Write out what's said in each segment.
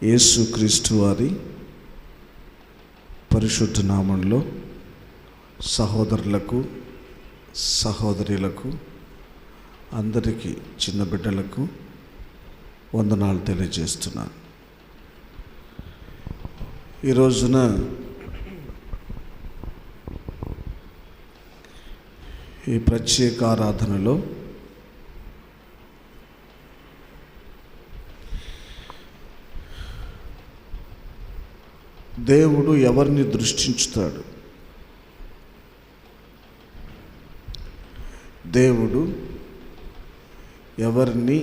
యేసుక్రీస్తు వారి పరిశుద్ధ నామంలో సహోదరులకు సహోదరులకు అందరికీ చిన్న బిడ్డలకు వందనాలు తెలియజేస్తున్నాను. ఈ రోజున ఈ ప్రత్యేక ఆరాధనలో దేవుడు ఎవరిని దృష్టించుతాడు? దేవుడు ఎవరిని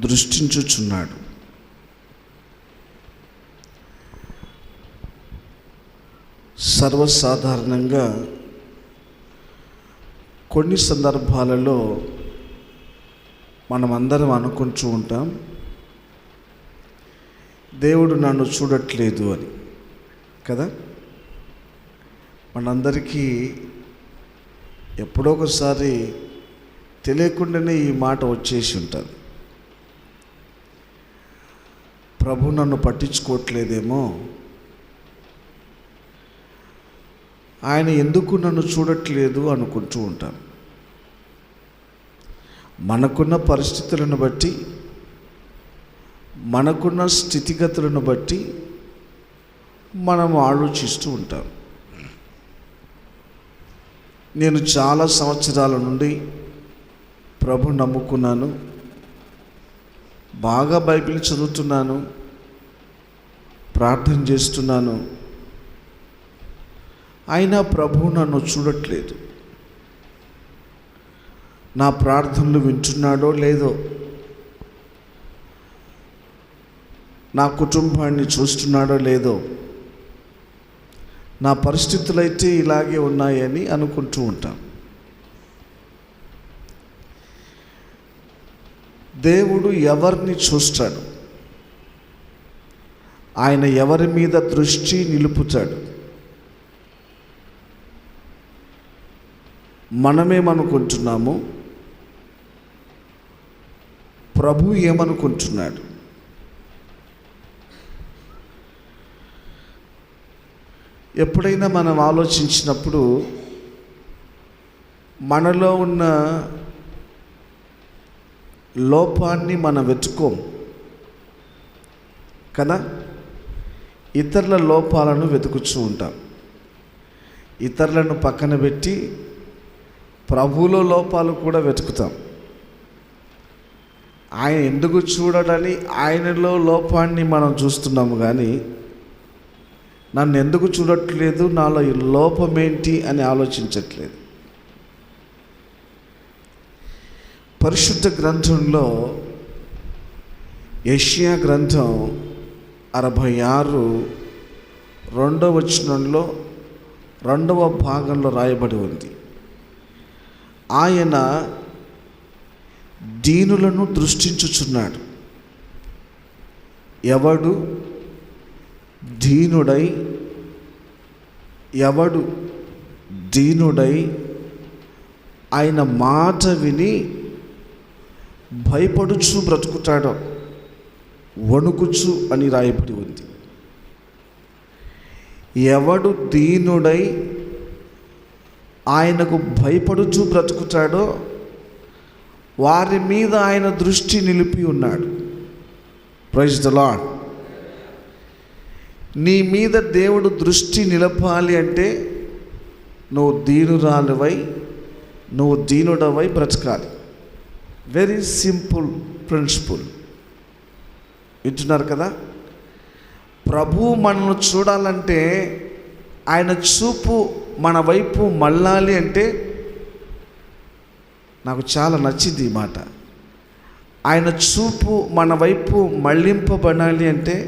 దృష్టించుచున్నాడు? సర్వసాధారణంగా కొన్ని సందర్భాలలో మనమందరం అనుకుంటూ ఉంటాం, దేవుడు నన్ను చూడట్లేదు అని కదా. మనందరికీ ఎప్పుడో ఒకసారి తెలియకుండానే ఈ మాట వచ్చేసి ఉంటుంది. ప్రభు నన్ను పట్టించుకోవట్లేదేమో, ఆయన ఎందుకు నన్ను చూడట్లేదు అనుకుంటూ ఉంటాం. మనకున్న పరిస్థితులను బట్టి, మనకున్న స్థితిగతులను బట్టి మనం ఆలోచిస్తూ ఉంటాం. నేను చాలా సంవత్సరాల నుండి ప్రభు నమ్ముకున్నాను, బాగా బైబిల్ చదువుతున్నాను, ప్రార్థన చేస్తున్నాను, అయినా ప్రభు నన్ను చూడట్లేదు. నా ప్రార్థనలు వింటున్నాడో లేదో, నా కుటుంబాన్ని చూస్తున్నాడో లేదో, నా పరిస్థితులు అయితే ఇలాగే ఉన్నాయని అనుకుంటూ ఉంటాం. దేవుడు ఎవరిని చూస్తాడు? ఆయన ఎవరి మీద దృష్టి నిలుపుతాడు? మనమేమనుకుంటున్నాము, ప్రభు ఏమనుకుంటున్నాడు? ఎప్పుడైనా మనం ఆలోచించినప్పుడు మనలో ఉన్న లోపాన్ని మనం వెతుకోం కదా. ఇతరుల లోపాలను వెతుకుతూ ఉంటాం. ఇతరులను పక్కన పెట్టి ప్రభువులో లోపాలు కూడా వెతుకుతాం. ఆయన ఎందుకు చూడడని ఆయనలో లోపాన్ని మనం చూస్తున్నాము, కానీ నన్ను ఎందుకు చూడట్లేదు, నాలో ఈ లోపం ఏంటి అని ఆలోచించట్లేదు. పరిశుద్ధ గ్రంథంలో యెషయా గ్రంథం 66 2వ వచనంలో 2వ భాగంలో రాయబడి ఉంది, ఆయన దీనులను దృష్టించుచున్నాడు. ఎవడు దీనుడై ఆయన మాట విని భయపడుచు బ్రతుకుతాడో, వణుకుచు అని రాయబడి ఉంది. ఎవడు దీనుడై ఆయనకు భయపడుచు బ్రతుకుతాడో వారి మీద ఆయన దృష్టి నిలిపి ఉన్నాడు. Praise the Lord. నీ మీద దేవుడు దృష్టి నిలపాలి అంటే నువ్వు దీనురాలివై, నువ్వు దీనుడవై బ్రతకాలి. Very simple principle. వింటున్నారు కదా. ప్రభు మనల్ని చూడాలంటే, ఆయన చూపు మన వైపు మళ్ళాలి అంటే, నాకు చాలా నచ్చింది ఈ మాట, ఆయన చూపు మన వైపు మళ్ళింపబడాలి అంటే,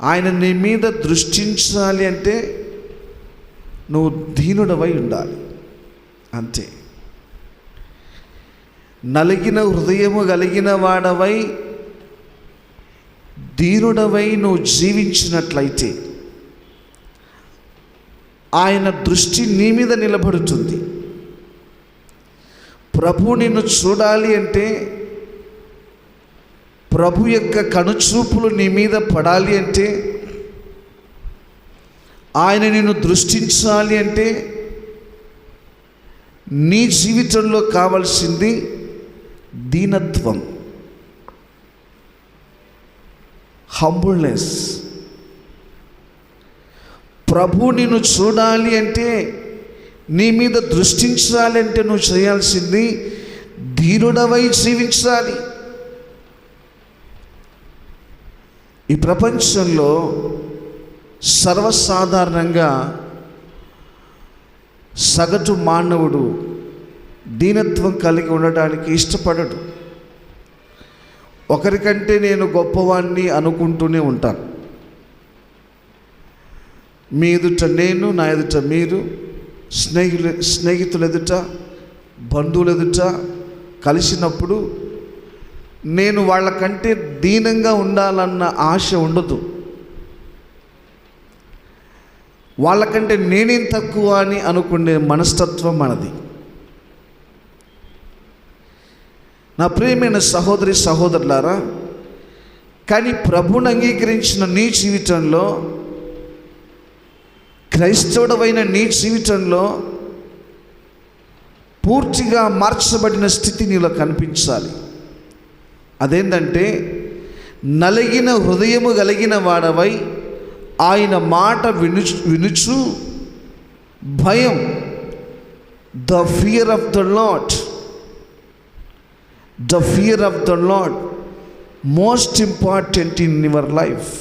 ఆయన నీ మీద దృష్టించాలి అంటే నువ్వు దీనుడవై ఉండాలి అంతే. నలిగిన హృదయము కలిగిన వాడవై దీనుడవై నువ్వు జీవించినట్లయితే ఆయన దృష్టి నీ మీద నిలబడుతుంది. ప్రభు నిన్ను చూడాలి అంటే ప్రభు యొక్క కనుచూపులు నీ మీద పడాలి అంటే, ఆయన నిన్ను దృష్టించాలి అంటే, నీ జీవితంలో కావాల్సింది దీనత్వం, హంబుల్నెస్. ప్రభు నిన్ను చూడాలి అంటే, నీ మీద దృష్టించాలి అంటే నువ్వు చేయాల్సింది దీనుడవై జీవించాలి. ఈ ప్రపంచంలో సర్వసాధారణంగా సగటు మానవుడు దీనత్వం కలిగి ఉండడానికి ఇష్టపడడు. ఒకరికంటే నేను గొప్పవాణ్ణి అనుకుంటూనే ఉంటాను. మీ ఎదుట నేను, నా ఎదుట మీరు, స్నేహితుల ఎదుట, బంధువుల ఎదుట కలిసినప్పుడు నేను వాళ్ళకంటే దీనంగా ఉండాలన్న ఆశ ఉండదు. వాళ్ళకంటే నేనేం తక్కువ అని అనుకునే మనస్తత్వం మనది. నా ప్రియమైన సహోదరి సహోదరులారా, కానీ ప్రభువుని అంగీకరించిన నీ జీవితంలో, క్రైస్తవుడవైన నీ జీవితంలో పూర్తిగా మార్చబడిన స్థితి నీలో కనిపించాలి. అదేంటంటే, నలిగిన హృదయము కలిగిన వాడవై ఆయన మాట వినుచు భయం, the fear of the lord, the fear of the lord most important in your life.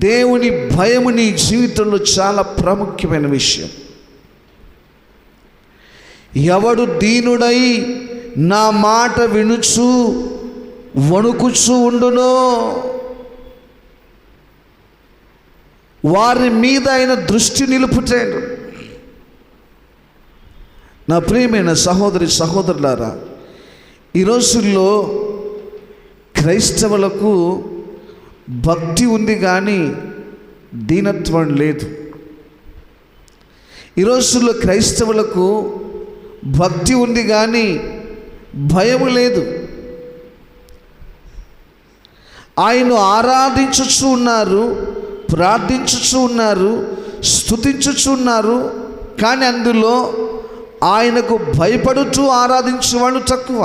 దేవుని భయము నీ జీవితంలో చాలా ప్రాముఖ్యమైన విషయం. ఎవడు దీనుడై నా మాట వినుచు వణుకుచు ఉండునో వారి మీద ఆయన దృష్టి నిలుపుతాడు. నా ప్రియమైన సహోదరి సహోదరులారా, ఈ రోజుల్లో క్రైస్తవులకు భక్తి ఉంది కానీ దీనత్వం లేదు. ఈ రోజుల్లో క్రైస్తవులకు భక్తి ఉంది కానీ భయం లేదు. ఆయన ఆరాధించుచు ఉన్నారు, ప్రార్థించుచు ఉన్నారు, స్తుతించుచు ఉన్నారు, కానీ అందులో ఆయనకు భయపడుతూ ఆరాధించే వాళ్ళు తక్కువ.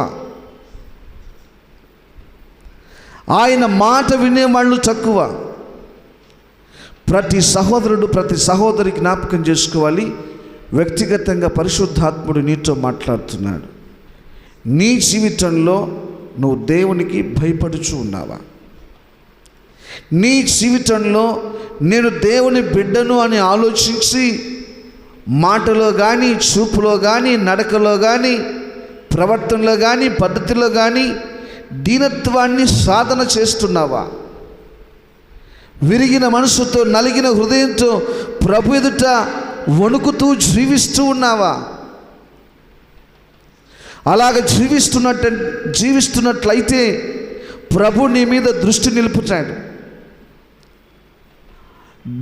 ఆయన మాట వినేవాళ్ళు తక్కువ. ప్రతి సహోదరుడు ప్రతి సహోదరి జ్ఞాపకం చేసుకోవాలి, వ్యక్తిగతంగా పరిశుద్ధాత్ముడు నీతో మాట్లాడుతున్నాడు. నీ జీవితంలో నువ్వు దేవునికి భయపడుచు ఉన్నావా? నీ జీవితంలో నేను దేవుని బిడ్డను అని ఆలోచించి మాటలో కానీ, చూపులో కానీ, నడకలో కానీ, ప్రవర్తనలో కానీ, పద్ధతిలో కానీ దీనత్వాన్ని సాధన చేస్తున్నావా? విరిగిన మనసుతో, నలిగిన హృదయంతో ప్రభు ఎదుట వణుకుతూ జీవిస్తూ ఉన్నావా? అలాగ జీవిస్తున్నట్లయితే ప్రభు నీ మీద దృష్టి నిలుపుతాడు.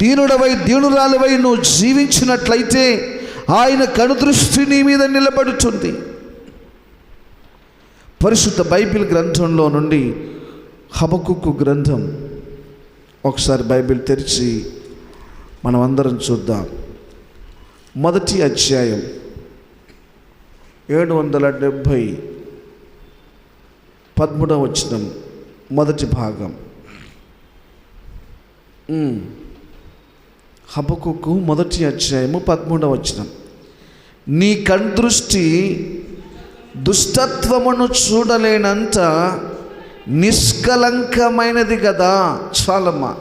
దీనుడవై దీనురాలువై నువ్వు జీవించినట్లయితే ఆయన కనుదృష్టి నీ మీద నిలబడుతుంది. పరిశుద్ధ బైబిల్ గ్రంథంలో నుండి హబక్కుకు గ్రంథం ఒకసారి బైబిల్ తెరిచి మనం అందరం చూద్దాం. మొదటి అధ్యాయం 770 13వ వచనం, మొదటి భాగం. హబక్కుకు మొదటి అధ్యాయము 13వ వచనం. నీ కనుదృష్టి దుష్టత్వమును చూడలేనంత నిష్కలంకమైనది కదా. చాలమ్మా,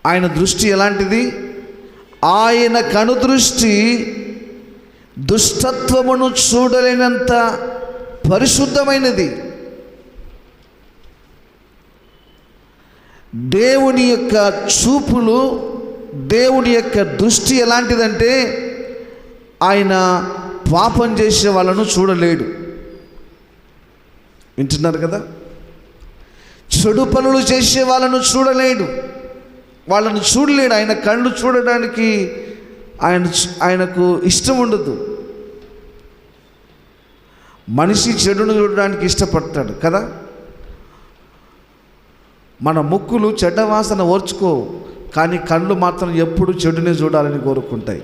ఆయన దృష్టి ఎలాంటిది? ఆయన కనుదృష్టి దుష్టత్వమును చూడలేనంత పరిశుద్ధమైనది. దేవుని యొక్క చూపులు, దేవుని యొక్క దృష్టి ఎలాంటిదంటే ఆయన పాపం చేసే వాళ్ళను చూడలేడు. వింటున్నారు కదా? చెడు పనులు చేసే వాళ్ళను చూడలేడు, వాళ్ళను చూడలేడు. ఆయన కళ్ళు చూడడానికి ఆయనకు ఇష్టం ఉండదు. మనిషి చెడును చూడడానికి ఇష్టపడతాడు కదా. మన ముక్కులు చెడ్డ వాసన ఓర్చుకో, కానీ కళ్ళు మాత్రం ఎప్పుడు చెడునే చూడాలని కోరుకుంటాయి.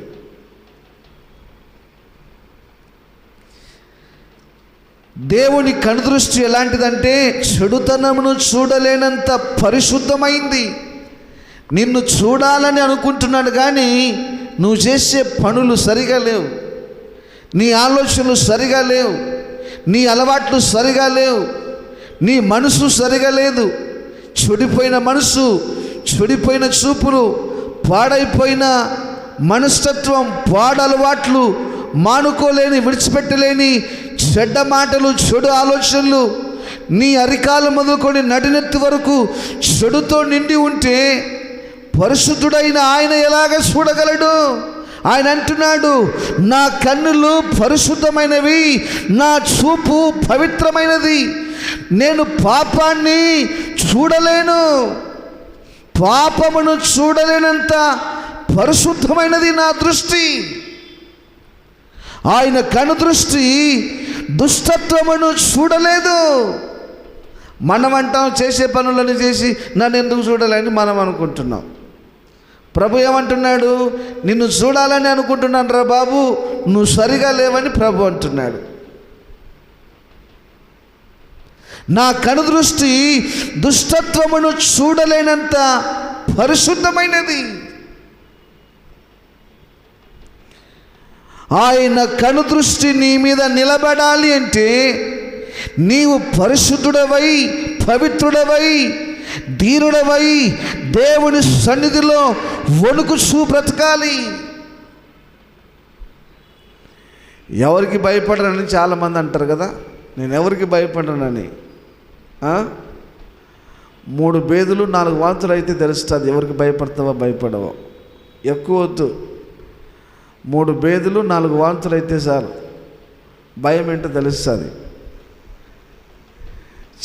దేవుని కనుదృష్టి ఎలాంటిదంటే చెడుతనమును చూడలేనంత పరిశుద్ధమైంది. నిన్ను చూడాలని అనుకుంటున్నాడు, కానీ నువ్వు చేసే పనులు సరిగా లేవు, నీ ఆలోచనలు సరిగా లేవు, నీ అలవాట్లు సరిగా లేవు, నీ మనసు సరిగా లేదు. చెడిపోయిన మనసు, చెడిపోయిన చూపులు, పాడైపోయిన మనస్తత్వం, పాడలవాట్లు, మానుకోలేని విడిచిపెట్టలేని చెడ్డ మాటలు, చెడు ఆలోచనలు, నీ అరికాలు మొదలుకొని నడినెత్తి వరకు చెడుతో నిండి ఉంటే పరిశుద్ధుడైన ఆయన ఎలాగ చూడగలడు? ఆయన అంటున్నాడు, నా కన్నులు పరిశుద్ధమైనవి, నా చూపు పవిత్రమైనది, నేను పాపాన్ని చూడలేను, పాపమును చూడలేనంత పరిశుద్ధమైనది నా దృష్టి. ఆయన కను దృష్టి దుష్టత్వమును చూడలేదు. మనం అంటాం చేసే పనులను చేసి నన్ను ఎందుకు చూడాలని మనం అనుకుంటున్నాం. ప్రభు ఏమంటున్నాడు? నిన్ను చూడాలని అనుకుంటున్నాను రా బాబు, నువ్వు సరిగా లేవని ప్రభు అంటున్నాడు. నా కను దృష్టి దుష్టత్వమును చూడలేనంత పరిశుద్ధమైనది. ఆయన కను దృష్టి నీ మీద నిలబడాలి అంటే నీవు పరిశుద్ధుడవై, పవిత్రుడవై, దీనుడవై దేవుని సన్నిధిలో వణుకుచూ బ్రతకాలి. ఎవరికి భయపడరని చాలామంది అంటారు కదా, నేను ఎవరికి భయపడనని. 3 బేదులు 4 వాంతులు అయితే తెలుస్తుంది ఎవరికి భయపడతావో భయపడవో. ఎక్కువ వద్దు, 3 బేదులు 4 వాంతులు అయితే చాలు, భయం ఏంటో తెలుస్తుంది.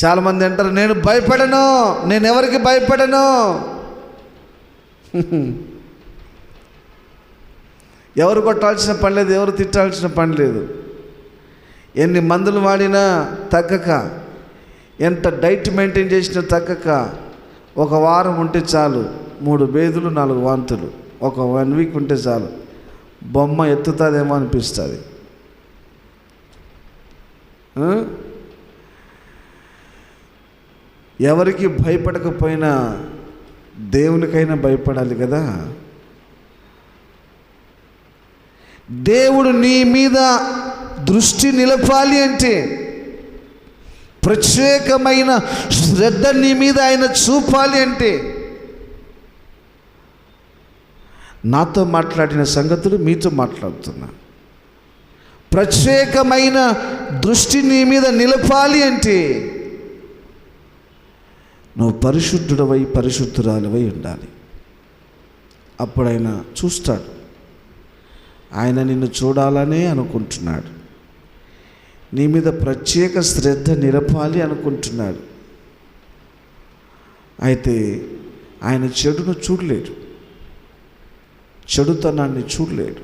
చాలామంది అంటారు నేను భయపడను, నేను ఎవరికి భయపడను. ఎవరు కొట్టాల్సిన పని లేదు, ఎవరు తిట్టాల్సిన పని లేదు. ఎన్ని మందులు వాడినా తగ్గక, ఎంత డైట్ మెయింటైన్ చేసినా తగ్గక, 1 వారం ఉంటే చాలు 3 బేదులు 4 వాంతులు, 1 వీక్ ఉంటే చాలు బొమ్మ ఎత్తుతుందేమో అనిపిస్తుంది. ఎవరికి భయపడకపోయినా దేవునికైనా భయపడాలి కదా. దేవుడు నీ మీద దృష్టి నిలపాలి అంటే, ప్రత్యేకమైన శ్రద్ధ నీ మీద ఆయన చూపాలి అంటే, నాతో మాట్లాడిన సంగతులు మీతో మాట్లాడుతున్నా. ప్రత్యేకమైన దృష్టి నీ మీద నిలపాలి అంటే నువ్వు పరిశుద్ధుడవై, పరిశుద్ధురాలివై ఉండాలి. అప్పుడు ఆయన చూస్తాడు. ఆయన నిన్ను చూడాలనే అనుకుంటున్నాడు, నీ మీద ప్రత్యేక శ్రద్ధ నిలపాలి అనుకుంటున్నాడు. అయితే ఆయన చెడును చూడలేడు, చెడుతనాన్ని చూడలేడు,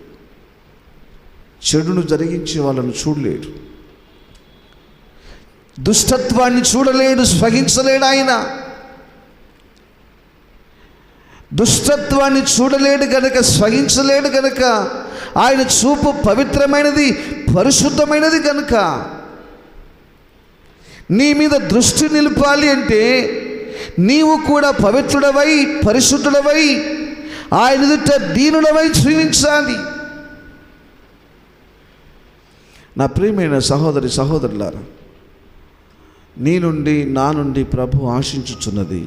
చెడును జరిగించే వాళ్ళను చూడలేడు, దుష్టత్వాన్ని చూడలేడు, సహించలేడు. ఆయన దుష్టత్వాన్ని చూడలేడు కనుక, సహించలేడు కనుక, ఆయన చూపు పవిత్రమైనది, పరిశుద్ధమైనది కనుక నీ మీద దృష్టి నిలపాలి అంటే నీవు కూడా పవిత్రుడవై, పరిశుద్ధుడవై, ఆయన ఎదుట దీనుడవై జీవించాలి. నా ప్రియమైన సహోదరి సహోదరులారా, నీ నుండి, నా నుండి ప్రభు ఆశించుచున్నది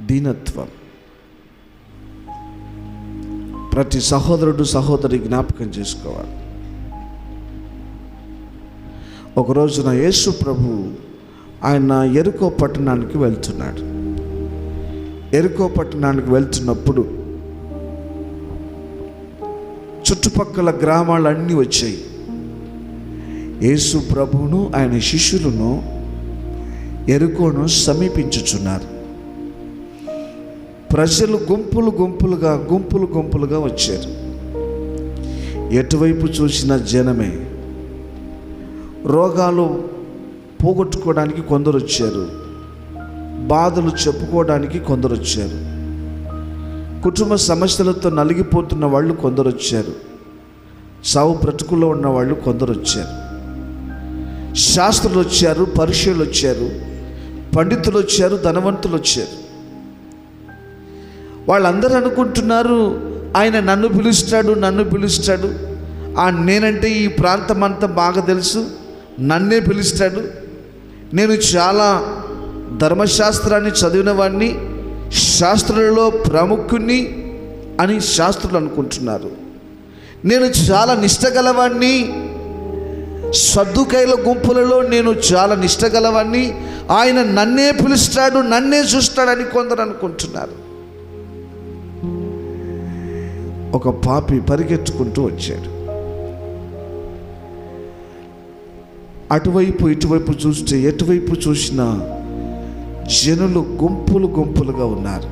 దీనత్వం. ప్రతి సహోదరుడు సహోదరి జ్ఞాపకం చేసుకోవాలి. ఒక రోజున యేసు ప్రభు ఆయన ఎరుకో పట్టణానికి వెళ్తున్నాడు. ఎరుకో పట్టణానికి వెళ్తున్నప్పుడు చుట్టుపక్కల గ్రామాలన్నీ వచ్చాయి. యేసు ప్రభువును ఆయన శిష్యులను ఎరుకోను సమీపించుచున్నారు. ప్రజలు గుంపులు గుంపులుగా వచ్చారు. ఎటువైపు చూసిన జనమే. రోగాలు పోగొట్టుకోవడానికి కొందరు వచ్చారు, బాధలు చెప్పుకోవడానికి కొందరు వచ్చారు, కుటుంబ సమస్యలతో నలిగిపోతున్న వాళ్ళు కొందరు వచ్చారు, సావు బ్రతుకుల్లో ఉన్న వాళ్ళు కొందరు వచ్చారు, శాస్త్రులు వచ్చారు, పరిచయులు వచ్చారు, పండితులు వచ్చారు, ధనవంతులు వచ్చారు. వాళ్ళందరూ అనుకుంటున్నారు ఆయన నన్ను పిలుస్తాడు, నేనంటే ఈ ప్రాంతం అంతా బాగా తెలుసు, నన్నే పిలుస్తాడు, నేను చాలా ధర్మశాస్త్రాన్ని చదివిన వాడిని, శాస్త్రులలో ప్రముఖుని అని శాస్త్రులు అనుకుంటున్నారు. నేను చాలా నిష్ఠగలవాడిని, సద్దుకైల గుంపులలో నేను చాలా నిష్ఠగలవాడిని, ఆయన నన్నే పిలుస్తాడు, నన్నే చూస్తాడని కొందరు అనుకుంటున్నారు. ఒక పాపి పరిగెత్తుకుంటూ వచ్చాడు. అటువైపు ఇటువైపు చూస్తే ఎటువైపు చూసినా జనులు గుంపులు గుంపులుగా ఉన్నారు.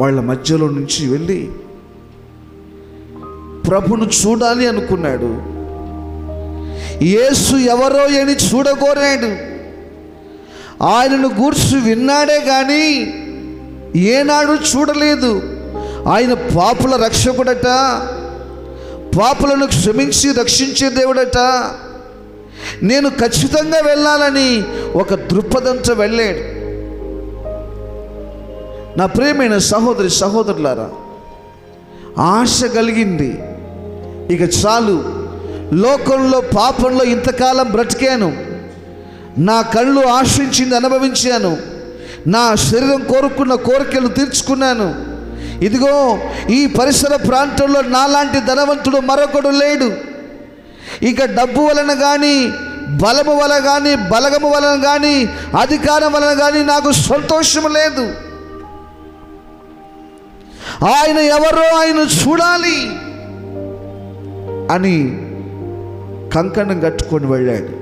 వాళ్ళ మధ్యలో నుంచి వెళ్ళి ప్రభును చూడాలి అనుకున్నాడు. యేసు ఎవరో అని చూడగోరాడు. ఆయనను గూర్చి విన్నాడే కానీ ఏనాడు చూడలేదు. ఆయన పాపుల రక్షకుడట, పాపులను క్షమించి రక్షించే దేవుడట. నేను ఖచ్చితంగా వెళ్ళాలని ఒక దృక్పథంతో వెళ్ళాడు. నా ప్రియమైన సహోదరి సహోదరులారా, ఆశ కలిగింది. ఇక చాలు, లోకంలో పాపంలో ఇంతకాలం బ్రతికాను, నా కళ్ళు ఆశించింది అనుభవించాను, నా శరీరం కోరుకున్న కోరికలు తీర్చుకున్నాను. ఇదిగో ఈ పరిసర ప్రాంతంలో నాలాంటి ధనవంతుడు మరొకడు లేడు. ఇక డబ్బు వలన కానీ, బలము వలన కానీ, బలగము వలన కానీ, అధికారం వలన కానీ నాకు సంతోషం లేదు. ఆయన ఎవరో ఆయన చూడాలి అని కంకణం కట్టుకొని వెళ్ళాడు.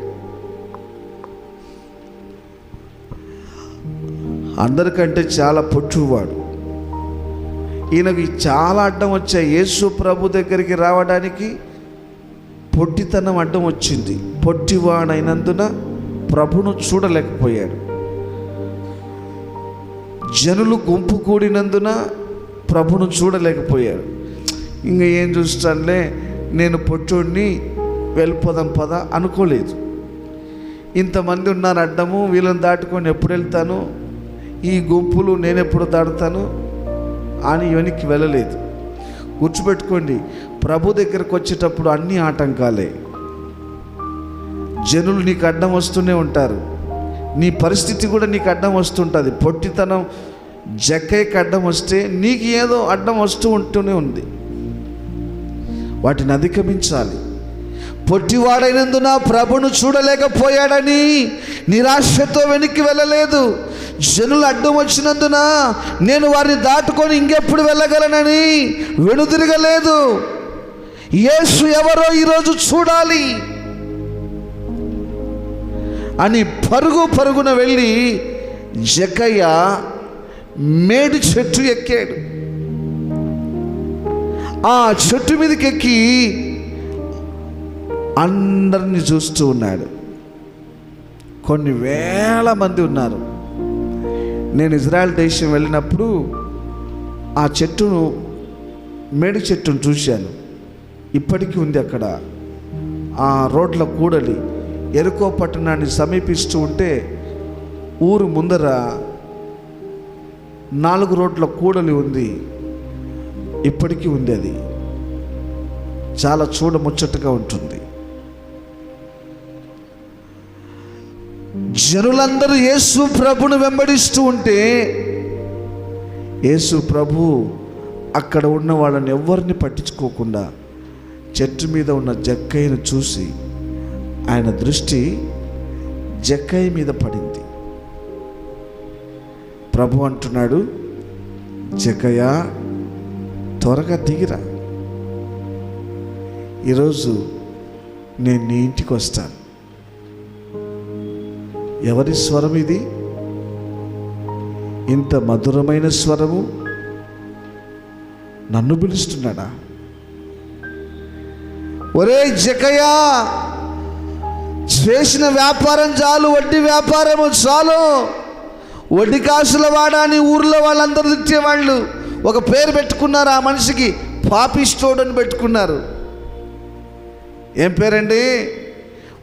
అందరికంటే చాలా పొట్టువాడు. ఈయనకి చాలా అడ్డం వచ్చాయి. యేసు ప్రభు దగ్గరికి రావడానికి పొట్టితనం అడ్డం వచ్చింది. పొట్టివాడైనందున ప్రభును చూడలేకపోయాడు. జనులు గుంపు కూడినందున ప్రభును చూడలేకపోయాడు. ఇంకా ఏం చూస్తానులే, నేను పొట్టోడిని, వెళ్ళిపోదాం పదా అనుకోలేదు. ఇంతమంది ఉన్నారు అడ్డము, వీళ్ళని దాటుకొని ఎప్పుడు వెళ్తాను, ఈ గుంపులు నేను ఎప్పుడు దాటుతాను అని వెనక్కి వెళ్ళలేదు. గుర్తుపెట్టుకోండి, ప్రభు దగ్గరకు వచ్చేటప్పుడు అన్ని ఆటంకాలే. జనులు నీకు అడ్డం వస్తూనే ఉంటారు, నీ పరిస్థితి కూడా నీకు అడ్డం వస్తుంటుంది. పొట్టితనం జక్కయ్యకి అడ్డం వస్తే నీకు ఏదో అడ్డం వస్తూ ఉంటూనే ఉంది. వాటిని అధిగమించాలి. పొట్టివాడైనందున ప్రభును చూడలేకపోయాడని నిరాశతో వెనక్కి వెళ్ళలేదు. జనులు అడ్డం వచ్చినందున నేను వారిని దాటుకొని ఇంకెప్పుడు వెళ్ళగలనని వెనుదిరగలేదు. యేసు ఎవరో ఈరోజు చూడాలి అని పరుగున వెళ్ళి జక్కయ్య మేడి చెట్టు ఎక్కాడు. ఆ చెట్టు మీదకి ఎక్కి అందరిని చూస్తూ ఉన్నాడు. కొన్ని వేల మంది ఉన్నారు. నేను ఇజ్రాయెల్ దేశం వెళ్ళినప్పుడు ఆ చెట్టును, మేడి చెట్టును చూశాను. ఇప్పటికీ ఉంది అక్కడ. ఆ రోడ్ల కూడలి ఎరుకో పట్టణాన్ని సమీపిస్తూ ఉంటే ఊరు ముందర 4 రోడ్ల కూడలి ఉంది. ఇప్పటికీ ఉంది. అది చాలా చూడముచ్చటగా ఉంటుంది. జనులందరూ యేసు ప్రభును వెంబడిస్తూ ఉంటే యేసు ప్రభు అక్కడ ఉన్న వాళ్ళని ఎవరిని పట్టించుకోకుండా చెట్టు మీద ఉన్న జక్కయ్యను చూసి ఆయన దృష్టి జక్కయ్య మీద పడింది. ప్రభు అంటున్నాడు, జక్కయ్య త్వరగా దిగిరా, ఈరోజు నేను నీ ఇంటికి వస్తాను. ఎవరి స్వరం ఇది? ఇంత మధురమైన స్వరము. నన్ను పిలుస్తున్నాడా? ఒరే జక్కయ్య, చేసిన వ్యాపారం చాలు, వడ్డీ వ్యాపారం చాలు. వడ్డీ కాసుల వాడని ఊర్లో వాళ్ళందరూ తిట్టేవాళ్ళు. ఒక పేరు పెట్టుకున్నారు ఆ మనిషికి, పాపిస్టోడు అని పెట్టుకున్నారు. ఏం పేరండి?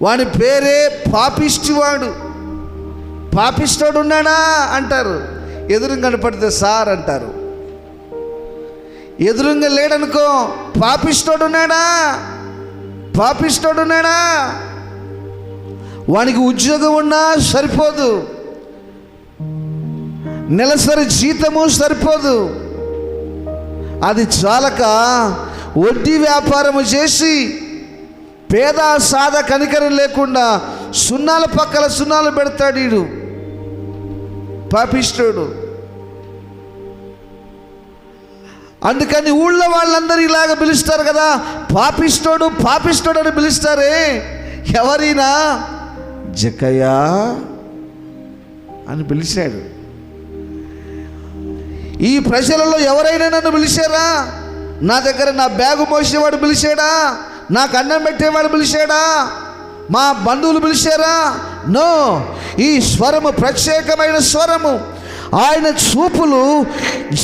వాని పేరే పాపిష్టివాడు. పాపిస్టోడు ఉన్నాడా అంటారు, ఎదురుగా కనపడితే సార్ అంటారు. ఎదురుగా లేడనుకో, పాపిస్టోడు ఉన్నాడా, పాపిస్టోడు ఉన్నాడా. వానికి ఉద్యోగం ఉన్నా సరిపోదు, నెలసరి జీతము సరిపోదు. అది చాలక వడ్డీ వ్యాపారము చేసి పేద సాద కనికరం లేకుండా సున్నాల పక్కల సున్నాలు పెడతాడు వీడు, పాపిష్టుడు. అందుకని ఊళ్ళో వాళ్ళందరూ ఇలాగ పిలుస్తారు కదా, పాపిష్టుడు పాపిష్టుడు అని పిలుస్తారే. ఎవరైనా జక్కయ్య అని పిలిచాడు. ఈ ప్రజలలో ఎవరైనా నన్ను పిలిచారా? నా దగ్గర నా బ్యాగు మోసేవాడు పిలిచాడా? నాకు అన్నం పెట్టేవాడు పిలిచాడా? మా బంధువులు పిలిచారా? నో. ఈ స్వరము ప్రత్యేకమైన స్వరము. ఆయన చూపులు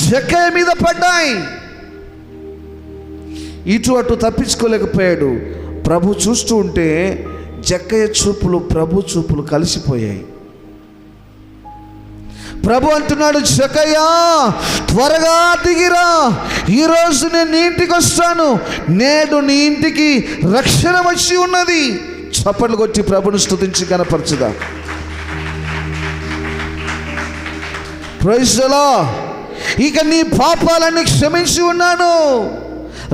జక్కయ్య మీద పడ్డాయి. ఇటు అటు తప్పించుకోలేకపోయాడు. ప్రభు చూస్తూ ఉంటే జక్కయ్య చూపులు ప్రభు చూపులు కలిసిపోయాయి. ప్రభు అంటున్నాడు, జక్కయ్య త్వరగా దిగిరా, ఈరోజు నేను నీ ఇంటికి వస్తాను, నేడు నీ ఇంటికి రక్షణ వచ్చి ఉన్నది. చప్పట్లు కొట్టి ప్రభుని స్తుతించి కనపరచుదా. Praise the lord. ఇక నీ పాపాలన్నీ క్షమించి ఉన్నాను,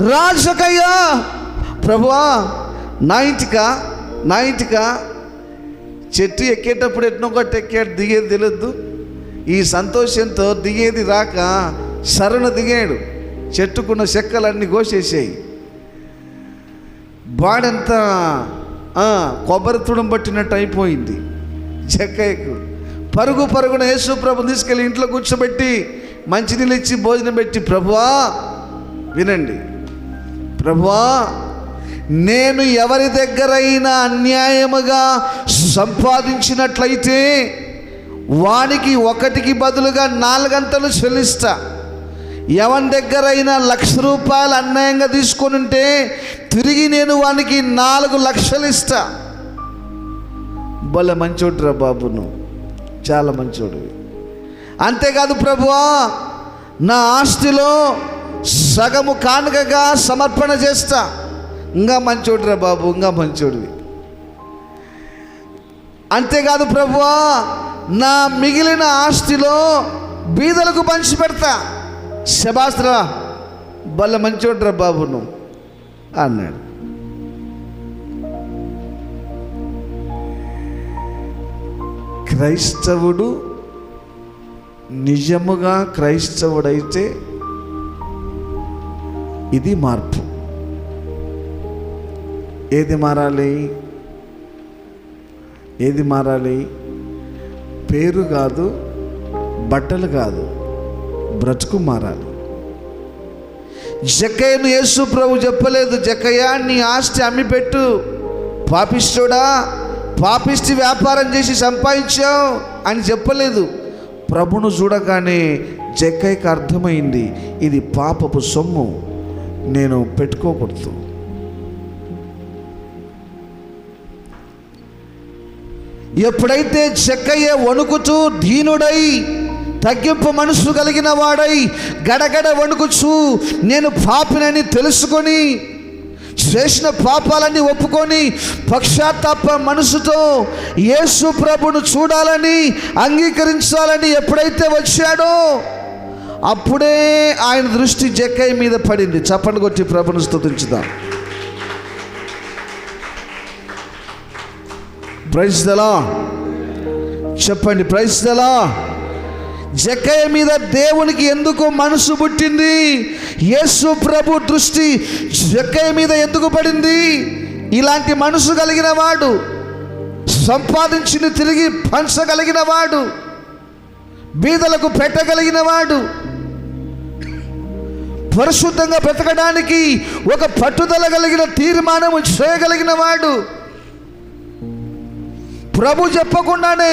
రా జక్కయ్య. ప్రభువా, నా ఇంటికా చెట్టు ఎక్కేటప్పుడు ఎట్నో ఒకటి ఎక్కాడు, దిగేది తెలియద్దు. ఈ సంతోషంతో దిగేది రాక సరణ దిగాడు. చెట్టుకున్న చెక్కలన్నీ కోసేసాయి. బాడంతా కొబ్బరి తుడం పట్టినట్టు అయిపోయింది జక్కయ్యకు. పరుగున యేసు ప్రభు తీసుకెళ్ళి ఇంట్లో కూర్చోబెట్టి మంచినీళ్ళు ఇచ్చి భోజనం పెట్టి, ప్రభువా వినండి, ప్రభువా నేను ఎవరి దగ్గరైనా అన్యాయముగా సంపాదించినట్లయితే వానికి ఒకటికి బదులుగా 4 గంటలు చెల్లిస్తా. ఎవరి దగ్గరైనా 1,00,000 రూపాయలు అన్యాయంగా తీసుకొని ఉంటే తిరిగి నేను వానికి 4 లక్షలు ఇస్తా. భలే మంచోడురా బాబు, నువ్వు చాలా మంచోడివి. అంతేకాదు ప్రభువా, నా ఆస్తిలో సగము కానుకగా సమర్పణ చేస్తా. ఇంకా మంచోడురా బాబు, ఇంకా మంచోడివి. అంతేకాదు ప్రభువా, నా మిగిలిన ఆస్తిలో బీదలకు పంచి పెడతా. శబాస్రా, భలే మంచోడురా బాబు నువ్వు అన్నాడు. క్రైస్తవుడు నిజముగా క్రైస్తవుడైతే ఇది మార్పు. ఏది మారాలి? పేరు కాదు, బట్టలు కాదు, బ్రతుకు మారాలి. జక్కయ్యను యేసు ప్రభు చెప్పలేదు, జక్కయ్య నీ ఆస్తి అమ్మిపెట్టు, పాపిష్టుడా, పాపిష్టి వ్యాపారం చేసి సంపాదించావు అని చెప్పలేదు. ప్రభును చూడగానే జక్కయ్యకు అర్థమైంది, ఇది పాపపు సొమ్ము, నేను పెట్టుకోకూడదు. ఎప్పుడైతే జక్కయ్య వణుకుతూ దీనుడై తగ్గింపు మనసు కలిగిన వాడై గడగడ వణుకుచూ నేను పాపినని తెలుసుకొని చేసిన పాపాలన్నీ ఒప్పుకొని పశ్చాత్తాప మనసుతో యేసు ప్రభును చూడాలని అంగీకరించాలని ఎప్పుడైతే వచ్చాడో అప్పుడే ఆయన దృష్టి జక్కయ్య మీద పడింది. చప్పట్లు కొట్టి ప్రభును స్తుతించుదాం. Praise the Lord. చెప్పండి, ప్రైజ్ ది లార్డ్. జక్కయ్య మీద దేవునికి ఎందుకు మనసు పుట్టింది? యేసు ప్రభు దృష్టి జక్కయ్య మీద ఎందుకు పడింది? ఇలాంటి మనసు కలిగిన వాడు, సంపాదించిన తిరిగి పంచగలిగిన వాడు, బీదలకు పెట్టగలిగిన వాడు, పరిశుద్ధంగా బ్రతకడానికి ఒక పట్టుదల కలిగిన తీర్మానము చేయగలిగిన వాడు, ప్రభు చెప్పకుండానే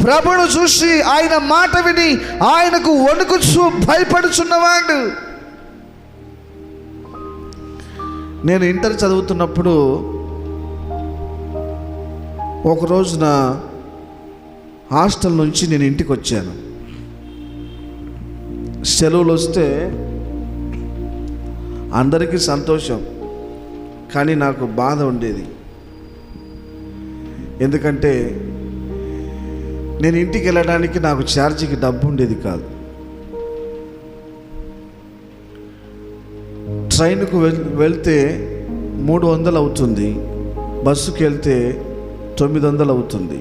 ప్రభును చూసి ఆయన మాట విని ఆయనకు వణుకుచు భయపడుచున్నవాడు. నేను ఇంటర్ చదువుతున్నప్పుడు ఒక రోజున హాస్టల్ నుంచి నేను ఇంటికి వచ్చాను. సెలవులు వస్తే అందరికీ సంతోషం, కానీ నాకు బాధ ఉండేది. ఎందుకంటే నేను ఇంటికి వెళ్ళడానికి నాకు ఛార్జీకి డబ్బు ఉండేది కాదు. ట్రైన్కు వెళ్తే 300 అవుతుంది, బస్సుకి వెళ్తే 900 అవుతుంది.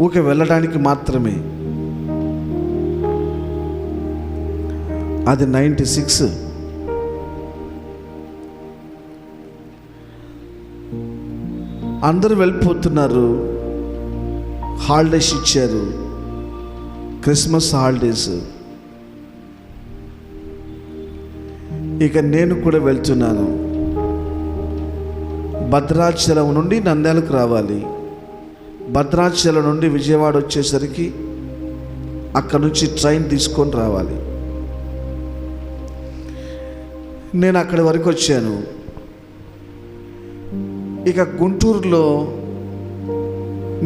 ఊకే వెళ్ళడానికి మాత్రమే. అది 96. అందరూ వెళ్ళిపోతున్నారు. హాలిడేస్ ఇచ్చారు, క్రిస్మస్ హాలిడేస్. ఇక నేను కూడా వెళ్తున్నాను. భద్రాచలం నుండి నంద్యాలకు రావాలి. భద్రాచలం నుండి విజయవాడ వచ్చేసరికి అక్కడ నుంచి ట్రైన్ తీసుకొని రావాలి. నేను అక్కడి వరకు వచ్చాను. ఇక గుంటూరులో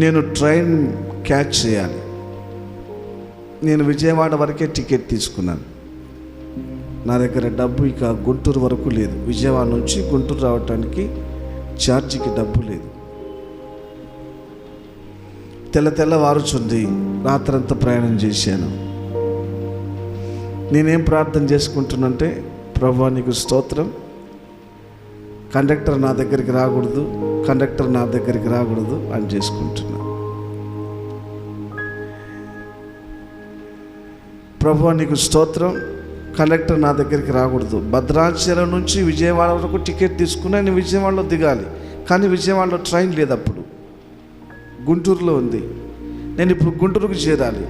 నేను ట్రైన్ క్యాచ్ చేయాలి. నేను విజయవాడ వరకే టికెట్ తీసుకున్నాను. నా దగ్గర డబ్బు ఇక గుంటూరు వరకు లేదు. విజయవాడ నుంచి గుంటూరు రావడానికి ఛార్జీకి డబ్బు లేదు. తెల్లవారుచుంది. రాత్రంతా ప్రయాణం చేశాను. నేనేం ప్రార్థన చేసుకుంటున్నంటే, ప్రభువా నీకు స్తోత్రం, కండక్టర్ నా దగ్గరికి రాకూడదు అని చేసుకుంటున్నా. ప్రభువా నీకు స్తోత్రం, కండక్టర్ నా దగ్గరికి రాకూడదు. భద్రాచలం నుంచి విజయవాడ వరకు టికెట్ తీసుకున్నా, నేను విజయవాడలో దిగాలి. కానీ విజయవాడలో ట్రైన్ లేదు, అప్పుడు గుంటూరులో ఉంది. నేను ఇప్పుడు గుంటూరుకు చేరాలి,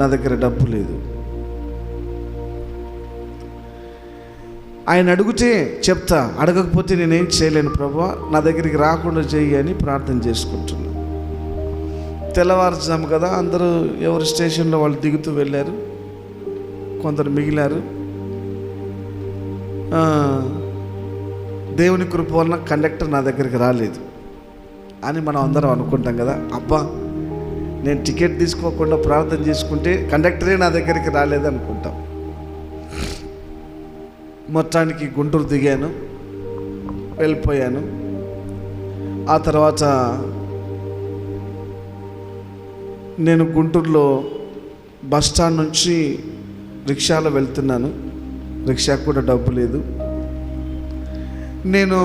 నా దగ్గర డబ్బు లేదు. ఆయన అడిగితే చెప్తా, అడగకపోతే నేనేం చేయలేను ప్రభువా, నా దగ్గరికి రాకుండా చెయ్యి అని ప్రార్థన చేసుకుంటున్నా. తెల్లవారుజాము కదా, అందరూ ఎవరి స్టేషన్లో వాళ్ళు దిగుతూ వెళ్ళారు, కొందరు మిగిలారు. దేవుని కృప వలన కండక్టర్ నా దగ్గరికి రాలేదు అని మనం అందరం అనుకుంటాం కదా. అబ్బా, నేను టికెట్ తీసుకోకుండా ప్రార్థన చేసుకుంటే కండక్టరే నా దగ్గరికి రాలేదు అనుకుంటాం. మొత్తానికి గుంటూరు దిగాను, వెళ్ళిపోయాను. ఆ తర్వాత నేను గుంటూరులో బస్ స్టాండ్ నుంచి రిక్షాలో వెళ్తున్నాను. రిక్షాకు కూడా డబ్బు లేదు. నేను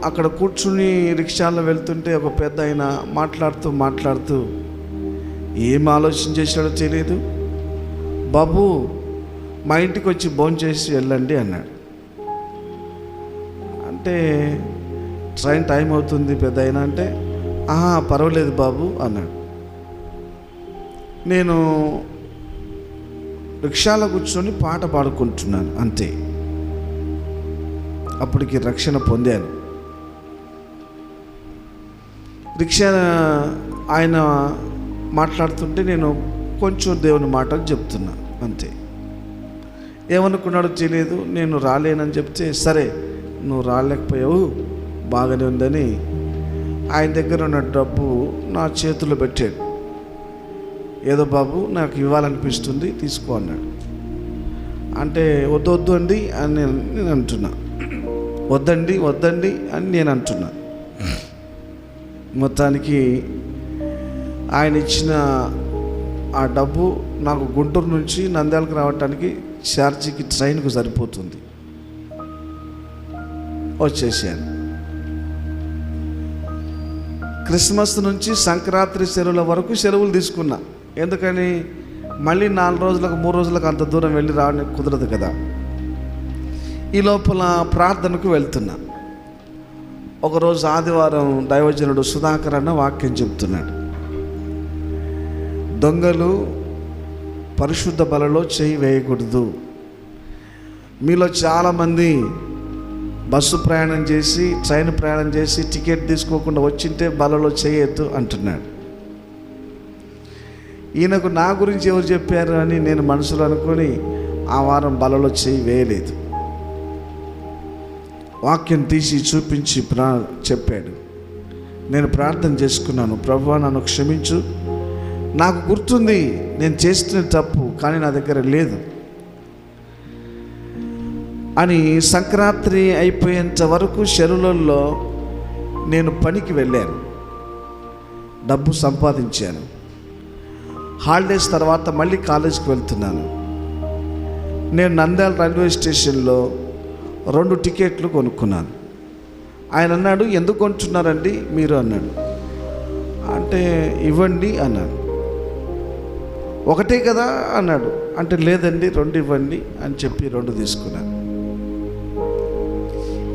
అక్కడ కూర్చుని రిక్షాలో వెళ్తుంటే ఒక పెద్ద ఆయన మాట్లాడుతూ ఏం ఆలోచన చేశాడో తెలియదు. బాబు, మా ఇంటికి వచ్చి భోంచేసి వెళ్ళండి అన్నాడు. అంటే ట్రైన్ టైం అవుతుంది పెద్ద అయినా అంటే, పర్వాలేదు బాబు అన్నాడు. నేను రిక్షాలో కూర్చొని పాట పాడుకుంటున్నాను అంతే. అప్పటికి రక్షణ పొందాను. రిక్షా ఆయన మాట్లాడుతుంటే నేను కొంచెం దేవుని మాటలు చెప్తున్నా అంతే. ఏమనుకున్నాడో తెలియదు. నేను రాలేనని చెప్తే, సరే నువ్వు రాలేకపోయావు, బాగానే ఉందని ఆయన దగ్గర ఉన్న డబ్బు నా చేతిలో పెట్టాడు. ఏదో బాబు నాకు ఇవ్వాలనిపిస్తుంది, తీసుకో అన్నాడు. అంటే వద్దు అండి అని నేను అంటున్నా, వద్దండి అని నేను అంటున్నా. మొత్తానికి ఆయన ఇచ్చిన ఆ డబ్బు నాకు గుంటూరు నుంచి నంద్యాలకు రావటానికి ఛార్జీకి ట్రైన్కు సరిపోతుంది. వచ్చేసాను. క్రిస్మస్ నుంచి సంక్రాంతి సెలవుల వరకు సెలవులు తీసుకున్నా. ఎందుకని మళ్ళీ 4 రోజులకు 3 రోజులకు అంత దూరం వెళ్ళి రావడానికి కుదరదు కదా. ఈ లోపల ప్రార్థనకు వెళ్తున్నా. ఒకరోజు ఆదివారం దైవజనుడు సుధాకర్ అన్న వాక్యం చెప్తున్నాడు. దొంగలు పరిశుద్ధ బలలో చేయి వేయకూడదు. మీలో చాలామంది బస్సు ప్రయాణం చేసి ట్రైన్ ప్రయాణం చేసి టికెట్ తీసుకోకుండా వచ్చింటే బలలో చేయొద్దు అంటున్నాడు. ఈయనకు నా గురించి ఎవరు చెప్పారు అని నేను మనసులో అనుకొని ఆ వారం బలలో చేయి వేయలేదు. వాక్యం తీసి చూపించి చెప్పాడు. నేను ప్రార్థన చేసుకున్నాను, ప్రభువా నన్ను క్షమించు, నాకు గుర్తుంది నేను చేస్తున్న తప్పు కానీ నా దగ్గర లేదు అని. సంక్రాంతి అయిపోయేంత వరకు చెరువులలో నేను పనికి వెళ్ళాను, డబ్బు సంపాదించాను. హాలిడేస్ తర్వాత మళ్ళీ కాలేజీకి వెళ్తున్నాను. నేను నంద్యాల రైల్వే స్టేషన్లో 2 టికెట్లు కొనుక్కున్నాను. ఆయన అన్నాడు, ఎందుకు కొంటున్నారండి మీరు అన్నాడు. అంటే ఇవ్వండి అన్నాడు. ఒకటే కదా అన్నాడు. అంటే లేదండి 2 ఇవ్వండి అని చెప్పి 2 తీసుకున్నాను.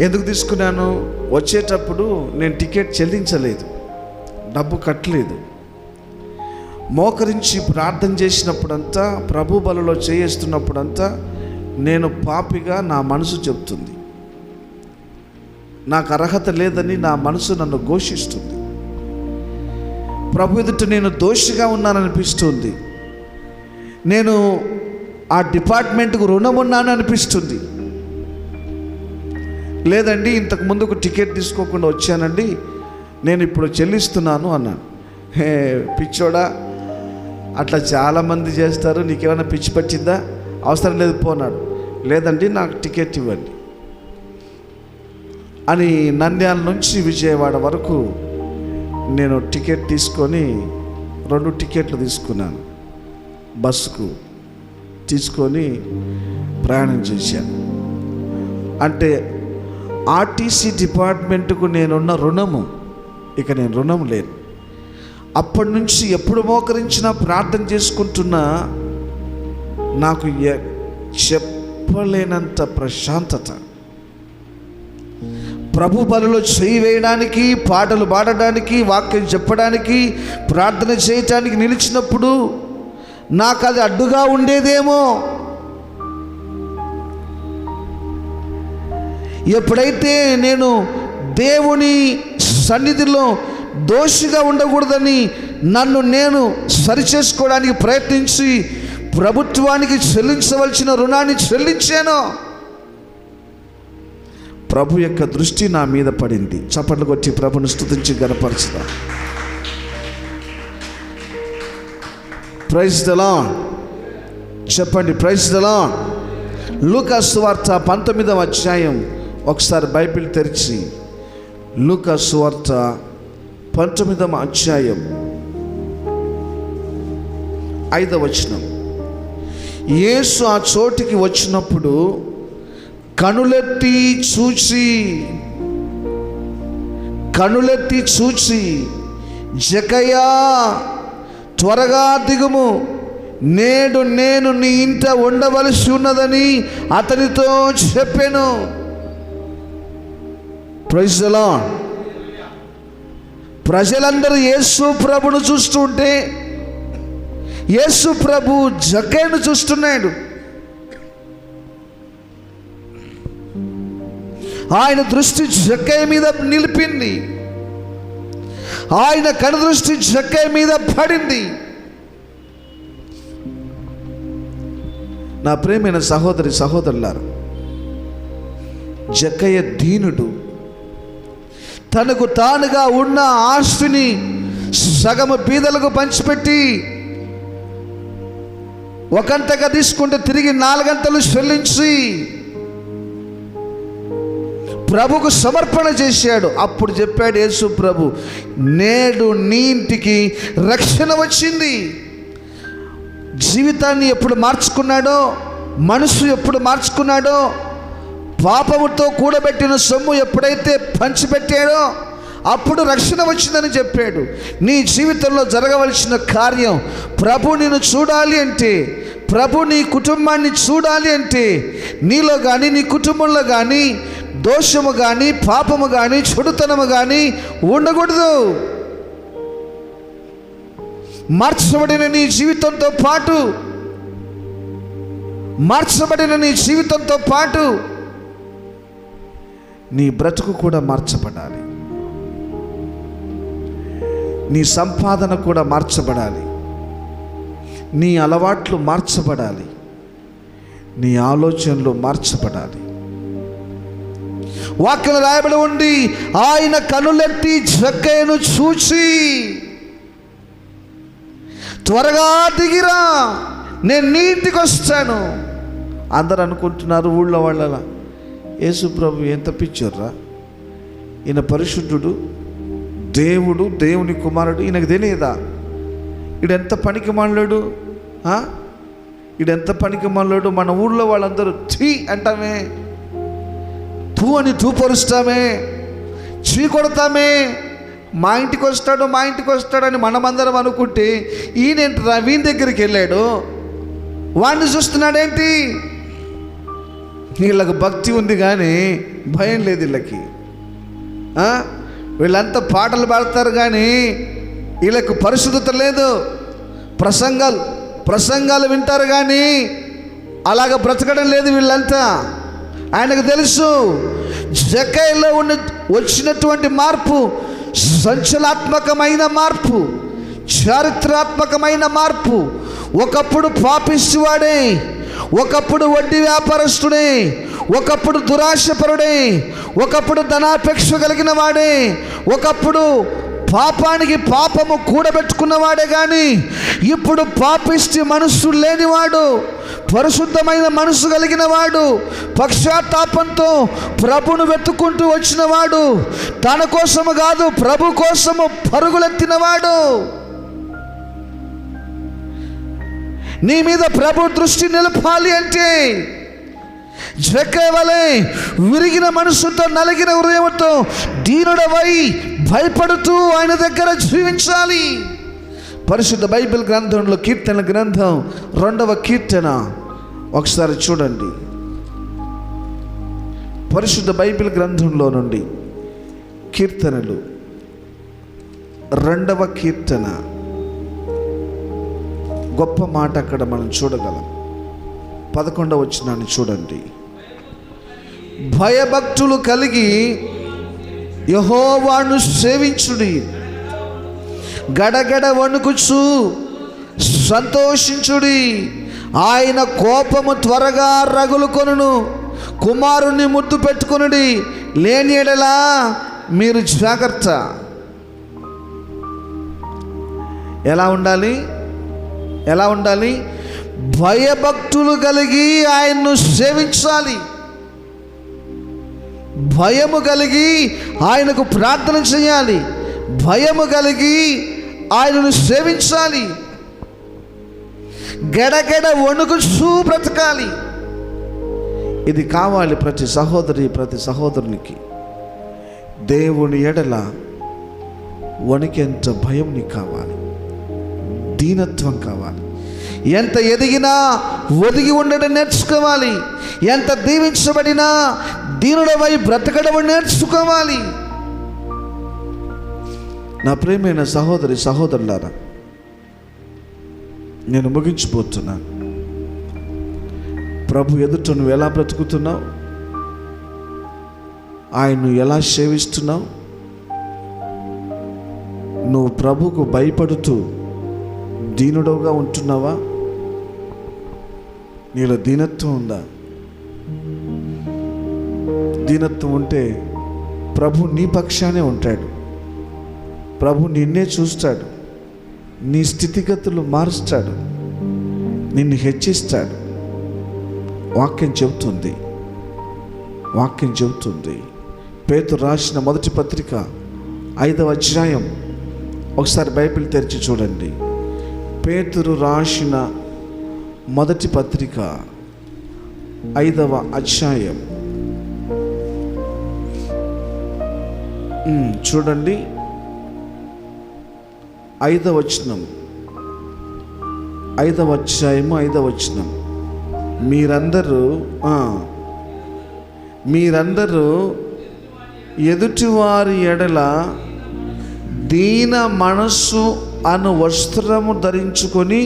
ఎందుకు తీసుకున్నాను? వచ్చేటప్పుడు నేను టికెట్ చెల్లించలేదు, డబ్బు కట్టలేదు. మోకరించి ప్రార్థన చేసినప్పుడంతా, ప్రభు బలలో చేస్తున్నప్పుడంతా నేను పాపిగా నా మనసు చెప్తుంది, నాకు అర్హత లేదని నా మనసు నన్ను ఘోషిస్తుంది. ప్రభు ఎదుట నేను దోషిగా ఉన్నాననిపిస్తుంది. నేను ఆ డిపార్ట్మెంట్కు రుణం ఉన్నాను అనిపిస్తుంది. లేదండి ఇంతకు ముందుకు టికెట్ తీసుకోకుండా వచ్చానండి, నేను ఇప్పుడు చెల్లిస్తున్నాను అన్నాను. హే పిచ్చోడా, అట్లా చాలామంది చేస్తారు, నీకేమైనా పిచ్చి పట్టిందా? అవసరం లేదు పోనాడు. లేదండి నాకు టికెట్ ఇవ్వండి అని నంద్యాల నుంచి విజయవాడ వరకు నేను టికెట్ తీసుకొని 2 టికెట్లు తీసుకున్నాను. బస్సుకు తీసుకొని ప్రయాణం చేశాను. అంటే ఆర్టీసీ డిపార్ట్మెంట్కు నేనున్న రుణము ఇక నేను రుణం లేను. అప్పటి నుంచి ఎప్పుడు మోకరించినా ప్రార్థన చేసుకుంటున్నా నాకు చెప్పలేనంత ప్రశాంతత. ప్రభు బలలో చేయి వేయడానికి, పాటలు పాడడానికి, వాక్యం చెప్పడానికి, ప్రార్థన చేయటానికి నిలిచినప్పుడు నాకు అది అడ్డుగా ఉండేదేమో. ఎప్పుడైతే నేను దేవుని సన్నిధిలో దోషిగా ఉండకూడదని నన్ను నేను సరిచేసుకోవడానికి ప్రయత్నించి ప్రభుత్వానికి చెల్లించవలసిన రుణాన్ని చెల్లించాను, ప్రభు యొక్క దృష్టి నా మీద పడింది. చప్పట్లు కొట్టి ప్రభుని స్తుతించి గణపరచుదాం. Praise the Lord. చెప్పండి ప్రైజ్ ద లార్డ్. లూకా సువార్త 19వ అధ్యాయం ఒకసారి బైబిల్ తెరిచి లూకా సువార్త 19వ అధ్యాయం 5వ వచనం. యేసు ఆ చోటికి వచ్చినప్పుడు కనులెత్తి చూచి జకయ్యా త్వరగా దిగుము, నేడు నేను నీ ఇంట ఉండవలసి ఉన్నదని అతనితో చెప్పాను. Praise the Lord. ప్రజలందరూ యేసు ప్రభును చూస్తుంటే యేసు ప్రభు జక్కయ్యను చూస్తున్నాడు. ఆయన దృష్టి జక్కయ్య మీద నిలిపింది. ఆయన కనుదృష్టి జక్కయ్య మీద పడింది. నా ప్రియమైన సహోదరి సహోదరులారా, జక్కయ్య దీనుడు. తనకు తానుగా ఉన్న ఆస్తిని సగము బీదలకు పంచిపెట్టి ఒకంతగా తీసుకుంటే తిరిగి 4 గంటలు చెల్లించి ప్రభుకు సమర్పణ చేశాడు. అప్పుడు చెప్పాడు యేసు ప్రభు, నేడు నీ ఇంటికి రక్షణ వచ్చింది. జీవితాన్ని ఎప్పుడు మార్చుకున్నాడో, మనసు ఎప్పుడు మార్చుకున్నాడో, పాపముతో కూడబెట్టిన సొమ్ము ఎప్పుడైతే పంచిపెట్టాడో అప్పుడు రక్షణ వచ్చిందని చెప్పాడు. నీ జీవితంలో జరగవలసిన కార్యం, ప్రభు నిన్ను చూడాలి అంటే, ప్రభు నీ కుటుంబాన్ని చూడాలి అంటే, నీలో కానీ నీ కుటుంబంలో కానీ దోషము కానీ పాపము కానీ చెడుతనము కానీ ఉండకూడదు. మార్చబడిన నీ జీవితంతో పాటు నీ బ్రతుకు కూడా మార్చబడాలి. నీ సంపాదన కూడా మార్చబడాలి. నీ అలవాట్లు మార్చబడాలి. నీ ఆలోచనలు మార్చబడాలి. వాక్యం రాయబడి ఉండి, ఆయన కనులెత్తి జక్కయ్యను చూచి, త్వరగా దిగిరా, నేను నీ ఇంటికి వస్తాను. అందరు అనుకుంటున్నారు ఊళ్ళో వాళ్ళ, యేసు ప్రభు ఎంత పిచ్చర్రా, ఈయన పరిశుద్ధుడు, దేవుడు, దేవుని కుమారుడు, ఈయనకు తెలియదా? ఈడెంత పనికి మాట్లాడు, ఈడెంత పనికి మాట్లాడు. మన ఊళ్ళో వాళ్ళందరూ ఛీ అంటామే, తూ అని తూపరుస్తామే, చీ కొడతామే. మా ఇంటికి వస్తాడని మనమందరం అనుకుంటే, ఈయనేంట్రా వీని దగ్గరికి వెళ్ళాడు, వాడిని చూస్తున్నాడేంటి? వీళ్ళకి భక్తి ఉంది కానీ భయం లేదు వీళ్ళకి. వీళ్ళంతా పాటలు పాడతారు కానీ వీళ్ళకు పరిశుద్ధత లేదు. ప్రసంగాలు వింటారు కానీ అలాగ బ్రతకడం లేదు వీళ్ళంతా. ఆయనకు తెలుసు జక్కయ్యలో వచ్చినటువంటి మార్పు సంచలనాత్మకమైన మార్పు, చారిత్రాత్మకమైన మార్పు. ఒకప్పుడు పాపిష్టివాడే, ఒకప్పుడు వడ్డీ వ్యాపారస్తుడే, ఒకప్పుడు దురాశపరుడే, ఒకప్పుడు ధనాపేక్ష కలిగిన వాడే, ఒకప్పుడు పాపానికి పాపము కూడబెట్టుకున్నవాడే. కానీ ఇప్పుడు పాపిష్టి మనస్సు లేనివాడు, పరిశుద్ధమైన మనసు కలిగిన వాడు, పశ్చాత్తాపంతో ప్రభును వెతుక్కుంటూ వచ్చినవాడు, తన కోసము కాదు ప్రభు కోసము పరుగులెత్తినవాడు. నీ మీద ప్రభు దృష్టి నిలపాలి అంటే జక్కయ్య వలె విరిగిన మనసుతో, నలిగిన హృదయంతో దీనుడవై భయపడుతూ ఆయన దగ్గర జీవించాలి. పరిశుద్ధ బైబిల్ గ్రంథంలో కీర్తన గ్రంథం 2వ కీర్తన ఒకసారి చూడండి. పరిశుద్ధ బైబిల్ గ్రంథంలో నుండి కీర్తనలు 2వ కీర్తన. గొప్ప మాట అక్కడ మనం చూడగలం. 11వ వచనాన్ని చూడండి. భయభక్తులు కలిగి యెహోవాను సేవించుడి, గడగడ వణుకుచు సంతోషించుడి. ఆయన కోపము త్వరగా రగులుకొనును, కుమారుణ్ణి ముద్దు పెట్టుకొనుడి, లేని ఎడలా మీరు జాగ్రత్త. ఎలా ఉండాలి? భయభక్తులు కలిగి ఆయన్ను సేవించాలి. భయము కలిగి ఆయనకు ప్రార్థన చేయాలి. భయము కలిగి ఆయనను సేవించాలి. గడగడ వణుకుచూ బ్రతకాలి. ఇది కావాలి ప్రతి సహోదరి, ప్రతి సహోదరునికి. దేవుని ఎడల వణికెంత భయం నీకు కావాలి, దీనత్వం కావాలి. ఎంత ఎదిగినా ఒదిగి ఉండడం నేర్చుకోవాలి. ఎంత దీవించబడినా దీనుడవై బ్రతకడం నేర్చుకోవాలి. నా ప్రియమైన సహోదరి సహోదరులారా, నేను ముగించిపోతున్నాను. ప్రభు ఎదుట నువ్వు ఎలా బ్రతుకుతున్నావు? ఆయన్ను ఎలా సేవిస్తున్నావు? నువ్వు ప్రభుకు భయపడుతూ దీనుడుగా ఉంటున్నావా? నీలో దీనత్వం ఉందా? దీనత్వం ఉంటే ప్రభు నీ పక్షానే ఉంటాడు. ప్రభు నిన్నే చూస్తాడు, నీ స్థితిగతులు మారుస్తాడు, నిన్ను హెచ్చిస్తాడు. వాక్యం చెబుతుంది. పేతురు రాసిన మొదటి పత్రిక 5వ అధ్యాయం. ఒకసారి బైబిల్ తెరిచి చూడండి. పేతురు రాసిన మొదటి పత్రిక 5వ అధ్యాయం చూడండి. 5వ వచనం, 5వ అధ్యాయము 5వ వచనం. మీరందరూ ఎదుటివారి ఎడల దీన మనస్సు అను వస్త్రము ధరించుకొని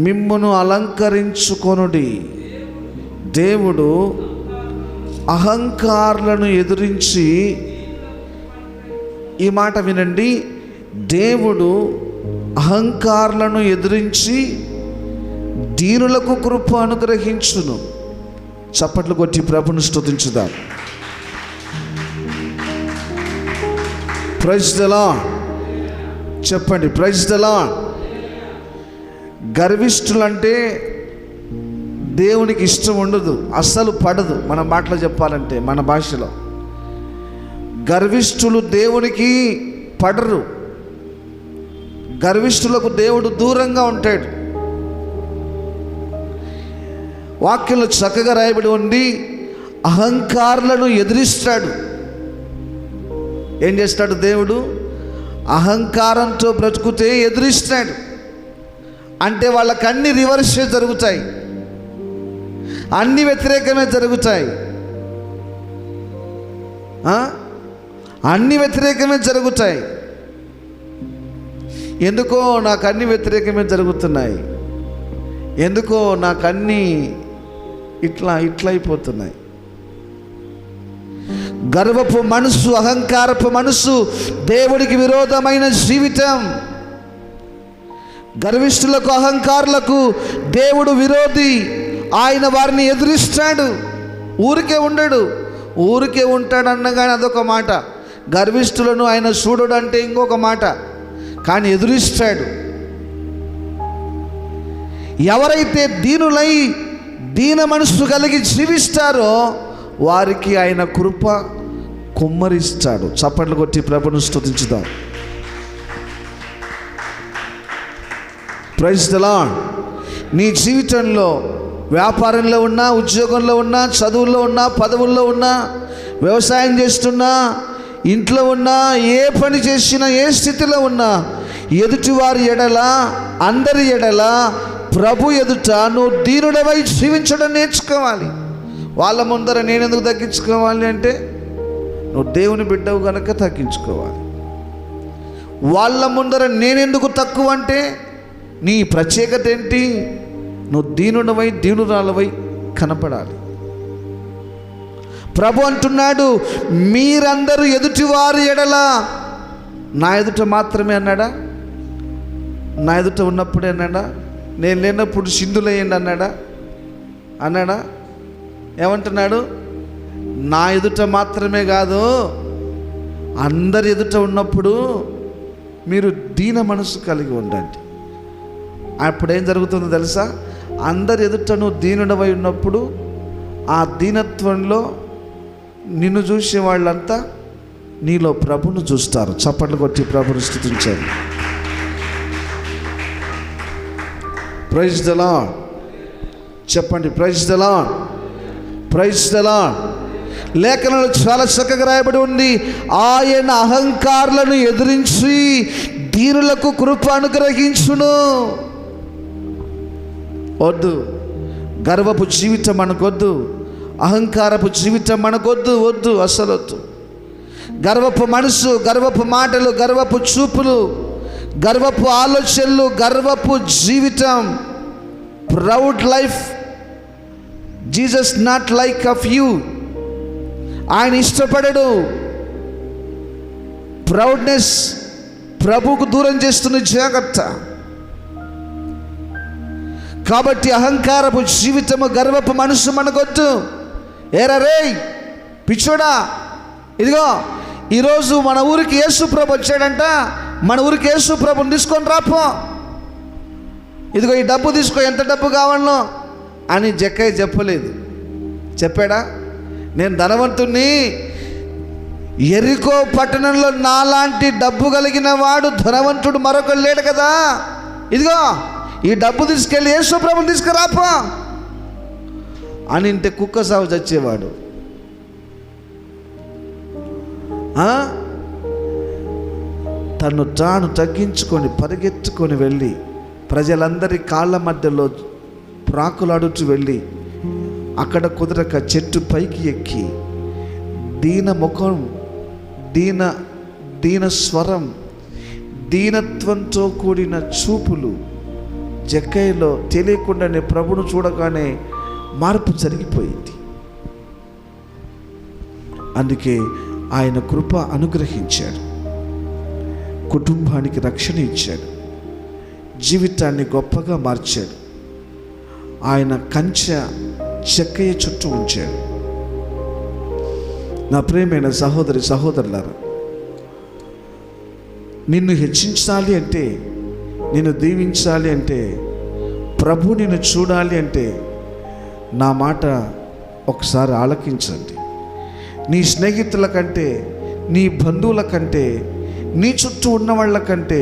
మిమ్మును అలంకరించుకొనుడి. దేవుడు అహంకారులను ఎదిరించి, ఈ మాట వినండి, దేవుడు అహంకారులను ఎదిరించి దీనులకు కృప అనుగ్రహించును. చప్పట్లు కొట్టి ప్రభుని స్తుతించుదాం. Praise the Lord. చెప్పండి, ప్రైజ్ ది లార్డ్. గర్విష్ఠులంటే దేవునికి ఇష్టం ఉండదు, అస్సలు పడదు. మన మాటలో చెప్పాలంటే, మన భాషలో గర్విష్ఠులు దేవునికి పడరు. గర్విష్ఠులకు దేవుడు దూరంగా ఉంటాడు. వాక్యంలో చక్కగా రాయబడి ఉండి, అహంకారులను ఎదిరిస్తాడు. ఏం చేస్తాడు దేవుడు? అహంకారంతో బ్రతుకుతే ఎదిరిస్తాడు. అంటే వాళ్ళకి అన్ని రివర్సే జరుగుతాయి, అన్ని వ్యతిరేకమే జరుగుతాయి. అన్ని వ్యతిరేకమే జరుగుతాయి. ఎందుకో నాకు అన్ని వ్యతిరేకమే జరుగుతున్నాయి, ఎందుకో నాకు అన్నీ ఇట్లా అయిపోతున్నాయి. గర్వపు మనసు, అహంకారపు మనసు దేవుడికి విరోధమైన జీవితం. గర్విష్ఠులకు, అహంకారులకు దేవుడు విరోధి. ఆయన వారిని ఎదిరిస్తాడు. ఊరికే ఉండడు. ఊరికే ఉంటాడు అన్నగానే అదొక మాట, గర్విష్ఠులను ఆయన చూడడు అంటే ఇంకొక మాట. కానీ ఎదిరిస్తాడు. ఎవరైతే దీనులై దీన మనసు కలిగి జీవిస్తారో వారికి ఆయన కృప కుమ్మరిస్తాడు. చప్పట్లు కొట్టి ప్రభుని స్తుతించుదాం. Praise the lord. నీ జీవితంలో, వ్యాపారంలో ఉన్నా, ఉద్యోగంలో ఉన్నా, చదువుల్లో ఉన్నా, పదవుల్లో ఉన్నా, వ్యవసాయం చేస్తున్నా, ఇంట్లో ఉన్నా, ఏ పని చేసినా, ఏ స్థితిలో ఉన్నా, ఎదుటివారి ఎడల, అందరి ఎడల, ప్రభు ఎదుట నువ్వు దీనుడవై జీవించడం నేర్చుకోవాలి. వాళ్ళ ముందర నేనెందుకు తగ్గించుకోవాలి అంటే, నువ్వు దేవుని బిడ్డవు కనుక తగ్గించుకోవాలి. వాళ్ళ ముందర నేనెందుకు తక్కువ అంటే, నీ ప్రత్యేకత ఏంటి? నువ్వు దీనుడవై, దీనురాలవై కనపడాలి. ప్రభు అంటున్నాడు, మీరందరూ ఎదుటివారి ఎడల, నా ఎదుట మాత్రమే అన్నాడా? నా ఎదుట ఉన్నప్పుడే అన్నాడా? నేను లేనప్పుడు సింధులేయండి అన్నాడా? ఏమంటున్నాడు? నా ఎదుట మాత్రమే కాదు, అందరి ఎదుట ఉన్నప్పుడు మీరు దీన మనసు కలిగి ఉండండి. అప్పుడేం జరుగుతుందో తెలుసా? అందరి ఎదుట నువ్వు దీనుడవై ఉన్నప్పుడు ఆ దీనత్వంలో నిన్ను చూసే వాళ్ళంతా నీలో ప్రభును చూస్తారు. చప్పట్లు కొట్టి ప్రభుని స్తుతించారు. Praise the Lord. చెప్పండి, praise the Lord. Praise the Lord. లేఖనంలో చాలా చక్కగా రాయబడి ఉంది, ఆయన అహంకారులను ఎదిరించి దీనులకు కృప అనుగ్రహించును. వద్దు, గర్వపు జీవితం మనకొద్దు, అహంకారపు జీవితం మనకొద్దు. వద్దు, అసలు వద్దు. గర్వపు మనసు, గర్వపు మాటలు, గర్వపు చూపులు, గర్వపు ఆలోచనలు, గర్వపు జీవితం, proud life Jesus not like of you. ఆయన ఇష్టపడడు. ప్రౌడ్నెస్ ప్రభువుకు దూరం చేస్తున్న జాగ్రత్త. కాబట్టి అహంకారపు జీవితము, గర్వపు మనసు మనకొద్దు. ఏరా రే పిచ్చోడా, ఇదిగో ఈరోజు మన ఊరికి యేసు ప్రభు వచ్చాడంట, మన ఊరికి యేసు ప్రభుని తీసుకొని రాపో, ఇదిగో ఈ డబ్బు తీసుకో, ఎంత డబ్బు కావాలనో అని జక్కయ్య చెప్పలేదు. చెప్పాడా? నేను ధనవంతుణ్ణి, ఎరికో పట్టణంలో నాలాంటి డబ్బు కలిగిన వాడు ధనవంతుడు మరొకరు లేడు కదా, ఇదిగో ఈ డబ్బు తీసుకెళ్ళి యేసు ప్రభుని తీసుకురాపో అని ఇంటే కుక్క సాగు చచ్చేవాడు. తను తాను తగ్గించుకొని పరిగెత్తుకొని వెళ్ళి ప్రజలందరి కాళ్ళ మధ్యలో ప్రాకులాడుచు వెళ్ళి అక్కడ కుదరక చెట్టు పైకి ఎక్కి దీన ముఖం, దీన స్వరం, దీనత్వంతో కూడిన చూపులు జక్కయ్యలో తెలియకుండానే ప్రభును చూడగానే మార్పు జరిగిపోయింది. అందుకే ఆయన కృప అనుగ్రహించాడు, కుటుంబానికి రక్షణ ఇచ్చాడు, జీవితాన్ని గొప్పగా మార్చాడు. ఆయన కంచె చెక్కయ్య చుట్టూ ఉంచాడు. నా ప్రియమైన సహోదరి సహోదరులారా, నిన్ను హెచ్చించాలి అంటే, నిన్ను దీవించాలి అంటే, ప్రభు నిన్ను చూడాలి అంటే నా మాట ఒకసారి ఆలకించండి. నీ స్నేహితుల కంటే, నీ బంధువుల కంటే, నీ చుట్టూ ఉన్న వాళ్ళ కంటే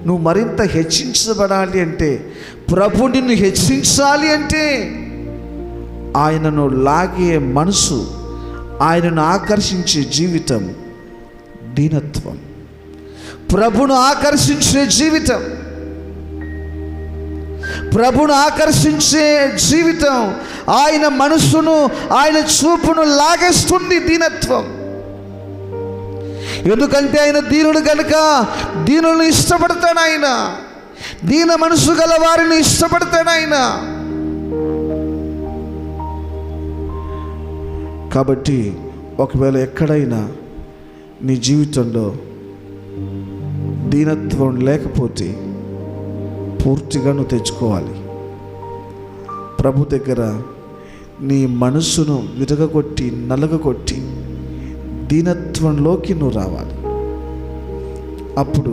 నువ్వు మరింత హెచ్చించబడాలి అంటే, ప్రభు నిన్ను హెచ్చించాలి అంటే, ఆయనను లాగే మనసు, ఆయనను ఆకర్షించే జీవితం దీనత్వం. ప్రభును ఆకర్షించే జీవితం, ప్రభును ఆకర్షించే జీవితం ఆయన మనసును, ఆయన చూపును లాగేస్తుంది దీనత్వం. ఎందుకంటే ఆయన దీనుడు కనుక దీనులను ఇష్టపడతాడు. ఆయన దీన మనసు గల వారిని ఇష్టపడతాడు ఆయన. కాబట్టి ఒకవేళ ఎక్కడైనా నీ జీవితంలో దీనత్వం లేకపోతే పూర్తిగా నువ్వు తెచ్చుకోవాలి. ప్రభు దగ్గర నీ మనసును విరగగొట్టి నలగగొట్టి దీనత్వంలోకి నువ్వు రావాలి. అప్పుడు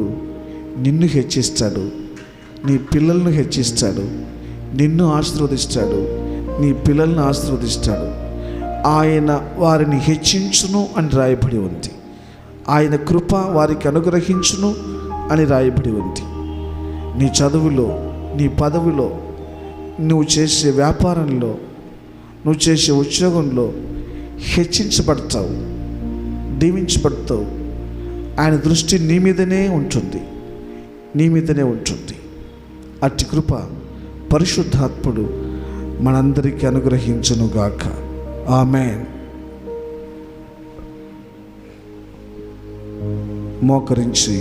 నిన్ను హెచ్చిస్తాడు, నీ పిల్లలను హెచ్చిస్తాడు, నిన్ను ఆశీర్వదిస్తాడు, నీ పిల్లలను ఆశీర్వదిస్తాడు. ఆయన వారిని హెచ్చించును అని రాయబడి ఉంది. ఆయన కృప వారికి అనుగ్రహించును అని రాయబడి ఉంది. నీ చదువులో, నీ పదవిలో, నువ్వు చేసే వ్యాపారంలో, నువ్వు చేసే ఉద్యోగంలో హెచ్చించబడతావు, దీవించబడతావు. ఆయన దృష్టి నీ మీదనే ఉంటుంది, నీ మీదనే ఉంటుంది. అట్టి కృప పరిశుద్ధాత్ముడు మనందరికీ అనుగ్రహించునుగాక. ఆమేన్. మోకరించి